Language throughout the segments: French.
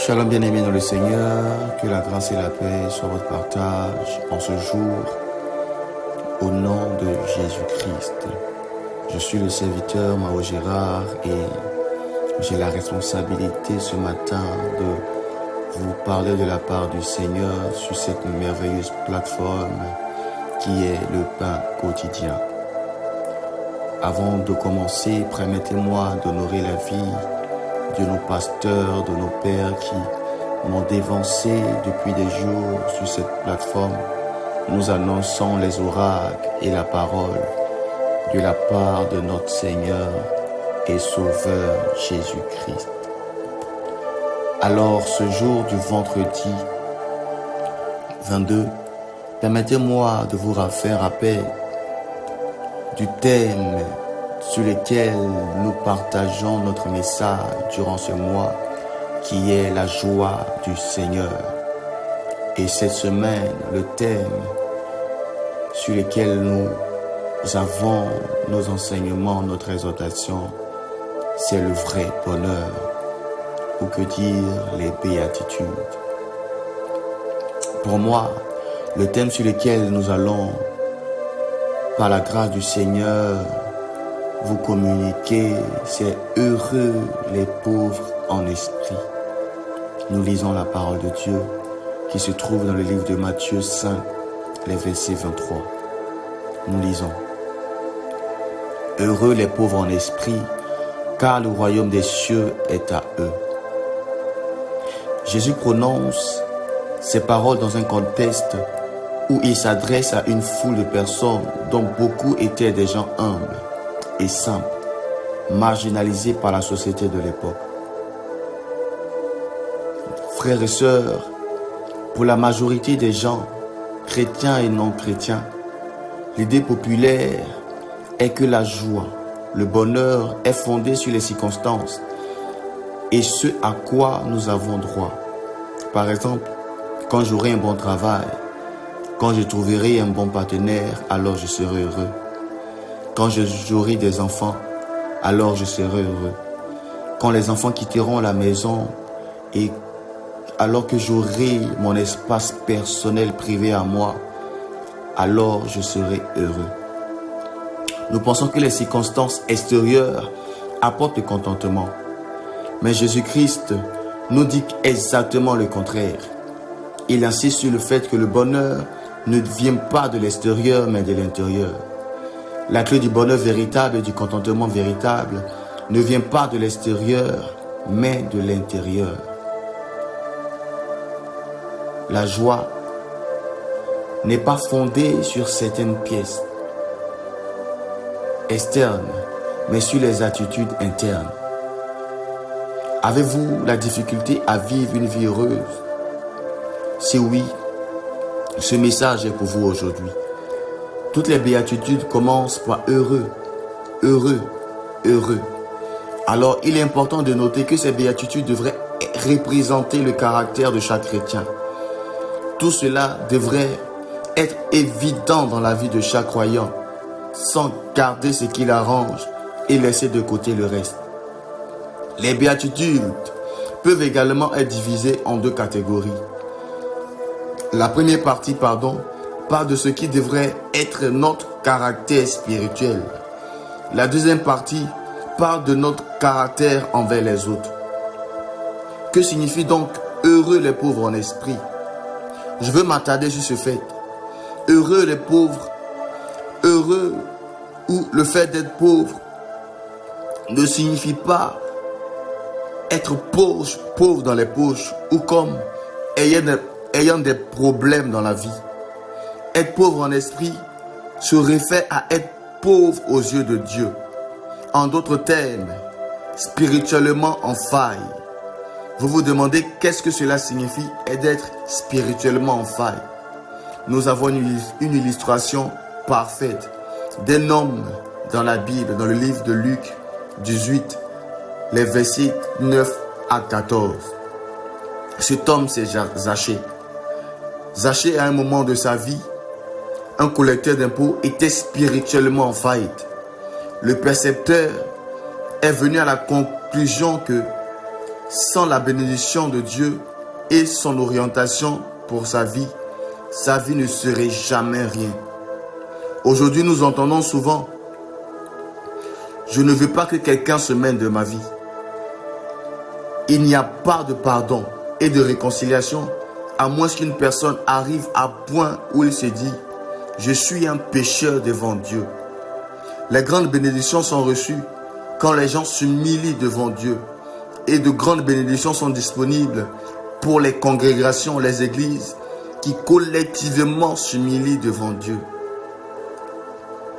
Shalom bien-aimés dans le Seigneur, que la grâce et la paix soient votre partage en ce jour, au nom de Jésus-Christ. Je suis le serviteur Mao Gérard et j'ai la responsabilité ce matin de vous parler de la part du Seigneur sur cette merveilleuse plateforme qui est le pain quotidien. Avant de commencer, permettez-moi d'honorer la vie de nos pasteurs, de nos pères qui m'ont dévancé depuis des jours sur cette plateforme. Nous annonçons les oracles et la parole de la part de notre Seigneur et Sauveur Jésus-Christ. Alors, ce jour du vendredi 22, permettez-moi de vous faire rappel du thème sur lequel nous partageons notre message durant ce mois, qui est la joie du Seigneur. Et cette semaine, le thème sur lequel nous avons nos enseignements, notre exhortation, c'est le vrai bonheur, ou que dire les béatitudes. Pour moi, le thème sur lequel nous allons, par la grâce du Seigneur, vous communiquer, c'est heureux les pauvres en esprit. Nous lisons la parole de Dieu qui se trouve dans le livre de Matthieu 5, les versets 23. Nous lisons: Heureux les pauvres en esprit, car le royaume des cieux est à eux. Jésus prononce ces paroles dans un contexte où il s'adresse à une foule de personnes dont beaucoup étaient des gens humbles et simples, marginalisés par la société de l'époque. Frères et sœurs, pour la majorité des gens, chrétiens et non chrétiens, l'idée populaire est que la joie, le bonheur est fondé sur les circonstances et ce à quoi nous avons droit. Par exemple, quand j'aurai un bon travail, quand je trouverai un bon partenaire, alors je serai heureux. Quand j'aurai des enfants, alors je serai heureux. Quand les enfants quitteront la maison et alors que j'aurai mon espace personnel privé à moi, alors je serai heureux. Nous pensons que les circonstances extérieures apportent le contentement. Mais Jésus-Christ nous dit exactement le contraire. Il insiste sur le fait que le bonheur ne vient pas de l'extérieur, mais de l'intérieur. La clé du bonheur véritable et du contentement véritable ne vient pas de l'extérieur, mais de l'intérieur. La joie n'est pas fondée sur certaines pièces externes, mais sur les attitudes internes. Avez-vous la difficulté à vivre une vie heureuse? Si oui, ce message est pour vous aujourd'hui. Toutes les béatitudes commencent par heureux, heureux, heureux. Alors, il est important de noter que ces béatitudes devraient représenter le caractère de chaque chrétien. Tout cela devrait être évident dans la vie de chaque croyant, sans garder ce qui l'arrange et laisser de côté le reste. Les béatitudes peuvent également être divisées en deux catégories. La première partie, parle de ce qui devrait être notre caractère spirituel. La deuxième partie parle de notre caractère envers les autres. Que signifie donc heureux les pauvres en esprit? Je veux m'attarder sur ce fait. Heureux les pauvres, heureux ou le fait d'être pauvre ne signifie pas être pauvre dans les poches ou comme ayant des problèmes dans la vie. Être pauvre en esprit se réfère à être pauvre aux yeux de Dieu. En d'autres termes, spirituellement en faille. Vous vous demandez qu'est-ce que cela signifie et d'être spirituellement en faille. Nous avons une illustration parfaite d'un homme dans la Bible, dans le livre de Luc 18, les versets 9 à 14. Cet homme, c'est Zachée. Zachée, à un moment de sa vie, un collecteur d'impôts, était spirituellement en faillite. Le percepteur est venu à la conclusion que sans la bénédiction de Dieu et son orientation pour sa vie ne serait jamais rien. Aujourd'hui, nous entendons souvent: je ne veux pas que quelqu'un se mêle de ma vie. Il n'y a pas de pardon et de réconciliation à moins qu'une personne arrive à point où il se dit: je suis un pécheur devant Dieu. Les grandes bénédictions sont reçues quand les gens s'humilient devant Dieu. Et de grandes bénédictions sont disponibles pour les congrégations, les églises qui collectivement s'humilient devant Dieu.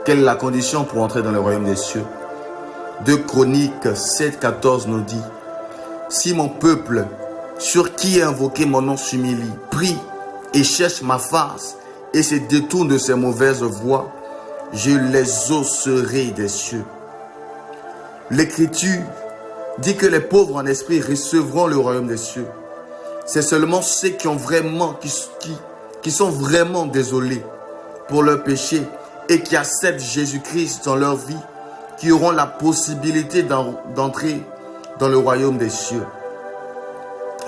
Quelle est la condition pour entrer dans le royaume des cieux? 2 Chroniques 7,14 nous dit: si mon peuple, sur qui est invoqué mon nom, s'humilie, prie et cherche ma face et se détourne de ses mauvaises voies, je les osserai des cieux. L'Écriture dit que les pauvres en esprit recevront le royaume des cieux. C'est seulement ceux qui sont vraiment désolés pour leurs péchés et qui acceptent Jésus-Christ dans leur vie, qui auront la possibilité d'entrer dans le royaume des cieux.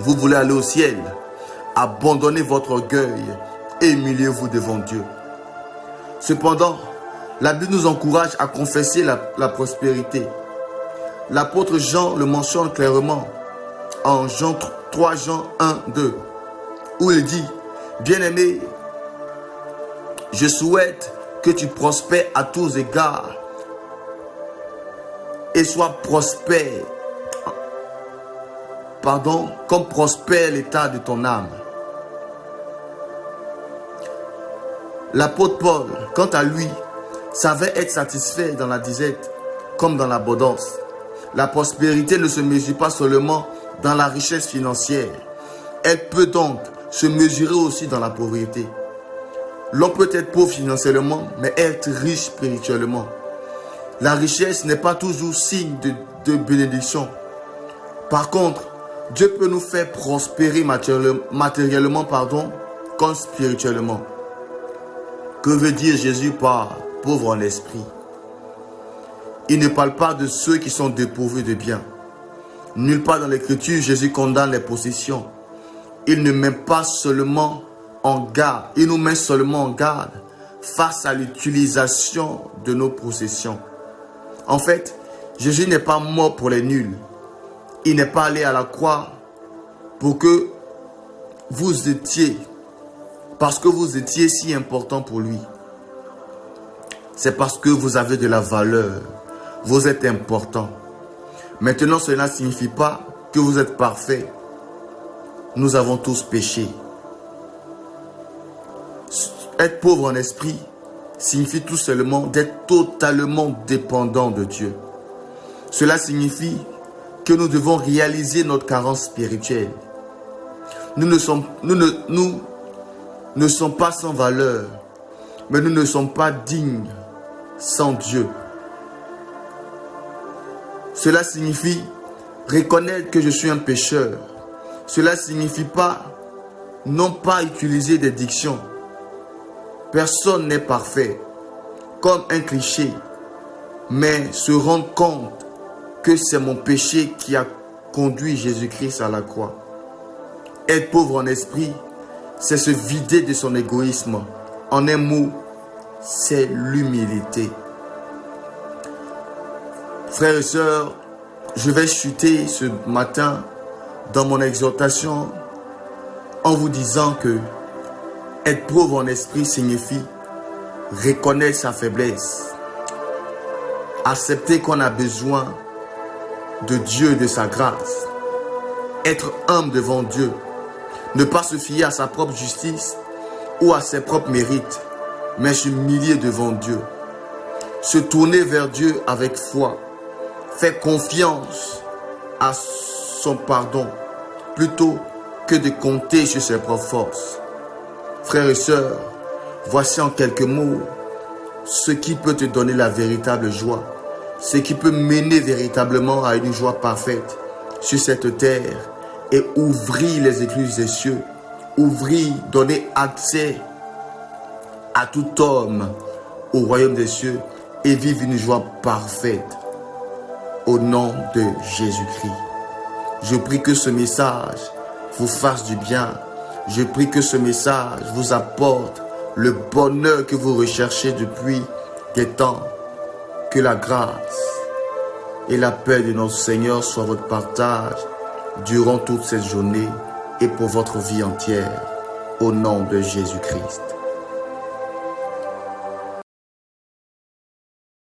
Vous voulez aller au ciel? Abandonnez votre orgueil et humiliez-vous devant Dieu. Cependant, la Bible nous encourage à confesser la prospérité. L'apôtre Jean le mentionne clairement en 3 Jean 1, 2, où il dit: bien-aimé, je souhaite que tu prospères à tous égards et sois prospère, comme prospère l'état de ton âme. L'apôtre Paul, quant à lui, savait être satisfait dans la disette comme dans l'abondance. La prospérité ne se mesure pas seulement dans la richesse financière. Elle peut donc se mesurer aussi dans la pauvreté. L'on peut être pauvre financièrement, mais être riche spirituellement. La richesse n'est pas toujours signe de bénédiction. Par contre, Dieu peut nous faire prospérer matériellement, comme spirituellement. Que veut dire Jésus par pauvre en esprit? Il ne parle pas de ceux qui sont dépourvus de biens. Nulle part dans l'Écriture, Jésus condamne les possessions. Il ne met pas seulement en garde, il nous met seulement en garde face à l'utilisation de nos possessions. En fait, Jésus n'est pas mort pour les nuls. Il n'est pas allé à la croix parce que vous étiez si important pour lui. C'est parce que vous avez de la valeur. Vous êtes important. Maintenant, cela ne signifie pas que vous êtes parfait. Nous avons tous péché. Être pauvre en esprit signifie tout simplement d'être totalement dépendant de Dieu. Cela signifie que nous devons réaliser notre carence spirituelle. Nous ne sommes pas sans valeur, mais nous ne sommes pas dignes sans Dieu. Cela signifie reconnaître que je suis un pécheur. Cela signifie non pas utiliser des dictions. Personne n'est parfait, comme un cliché, mais se rendre compte que c'est mon péché qui a conduit Jésus-Christ à la croix. Être pauvre en esprit, c'est se vider de son égoïsme. En un mot, c'est l'humilité. Frères et sœurs, je vais chuter ce matin dans mon exhortation en vous disant que être pauvre en esprit signifie reconnaître sa faiblesse, accepter qu'on a besoin de Dieu et de sa grâce, être humble devant Dieu, ne pas se fier à sa propre justice ou à ses propres mérites, mais s'humilier devant Dieu, se tourner vers Dieu avec foi, faire confiance à son pardon plutôt que de compter sur ses propres forces. Frères et sœurs, voici en quelques mots ce qui peut te donner la véritable joie, ce qui peut mener véritablement à une joie parfaite sur cette terre et ouvrir les écluses des cieux, donner accès à tout homme au royaume des cieux et vivre une joie parfaite au nom de Jésus-Christ. Je prie que ce message vous fasse du bien. Je prie que ce message vous apporte le bonheur que vous recherchez depuis des temps. Que la grâce et la paix de notre Seigneur soient votre partage durant toute cette journée et pour votre vie entière. Au nom de Jésus-Christ.